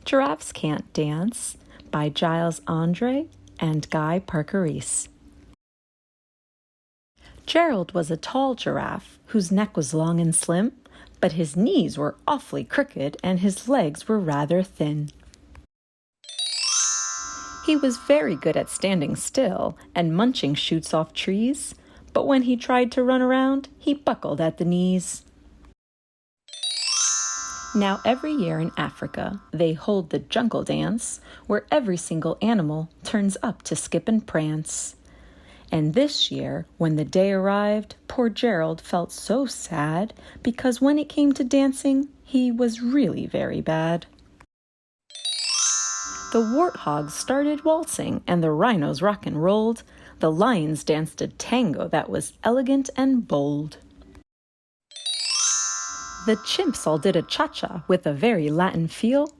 Giraffes Can't Dance by Giles Andreae and Parker-Rees. Gerald was a tall giraffe whose neck was long and slim, but his knees were awfully crooked and his legs were rather thin. He was very good at standing still and munching shoots off trees, but when he tried to run around, he buckled at the knees. Now every year in Africa, they hold the jungle dance, where every single animal turns up to skip and prance. And this year, when the day arrived, poor Gerald felt so sad, because when it came to dancing, he was really very bad. The warthogs started waltzing, and the rhinos rock and rolled. The lions danced a tango that was elegant and bold. The chimps all did a cha-cha with a very Latin feel,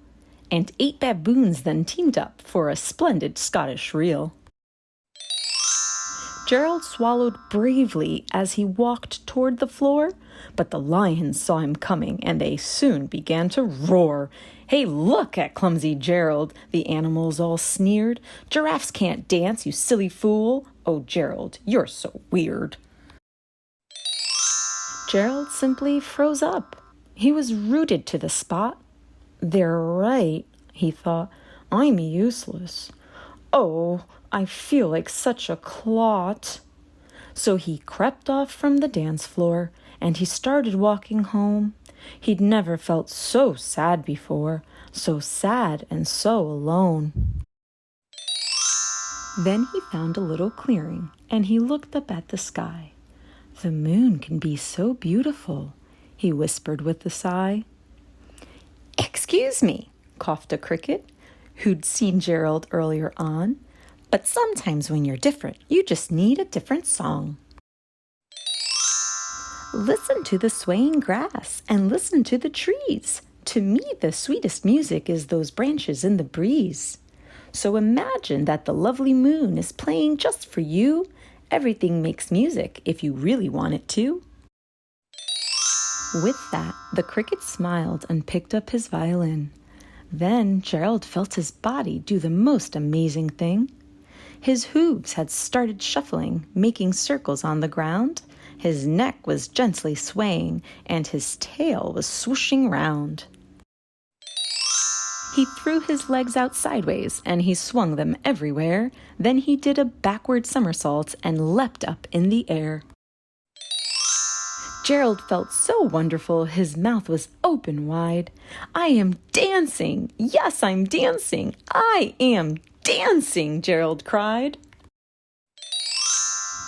and 8 baboons then teamed up for a splendid Scottish reel. Gerald swallowed bravely as he walked toward the floor, but the lions saw him coming, and they soon began to roar. "Hey, look at clumsy Gerald," the animals all sneered. "Giraffes can't dance, you silly fool. Oh, Gerald, you're so weird." Gerald simply froze up. He was rooted to the spot. "They're right," he thought. "I'm useless. Oh, I feel like such a clot." So he crept off from the dance floor, and he started walking home. He'd never felt so sad before, so sad and so alone. Then he found a little clearing, and he looked up at the sky. "The moon can be so beautiful," he whispered with a sigh. "Excuse me," coughed a cricket, who'd seen Gerald earlier on, "but sometimes when you're different, you just need a different song." Listen to the swaying grass and listen to the trees. To me, the sweetest music is those branches in the breeze. So imagine that the lovely moon is playing just for you. Everything makes music if you really want it to. With that, the cricket smiled and picked up his violin. Then Gerald felt his body do the most amazing thing. His hooves had started shuffling, making circles on the ground. His neck was gently swaying, and his tail was swooshing round. He threw his legs out sideways, and he swung them everywhere. Then he did a backward somersault and leapt up in the air. Gerald felt so wonderful, his mouth was open wide. "I am dancing! Yes, I'm dancing! I am dancing!" Gerald cried.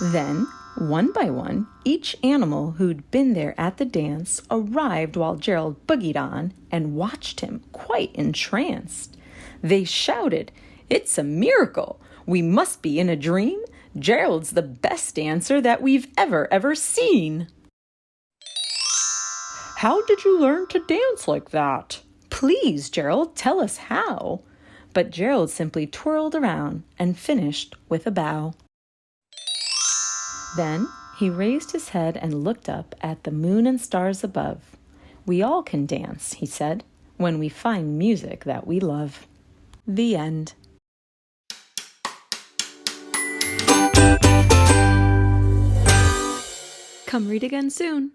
Then, one by one, each animal who'd been there at the dance arrived while Gerald boogied on and watched him, quite entranced. They shouted, "It's a miracle! We must be in a dream! Gerald's the best dancer that we've ever seen!" "How did you learn to dance like that?" "Please, Gerald, tell us how." But Gerald simply twirled around and finished with a bow. Then he raised his head and looked up at the moon and stars above. "We all can dance," he said, "when we find music that we love." The end. Come read again soon.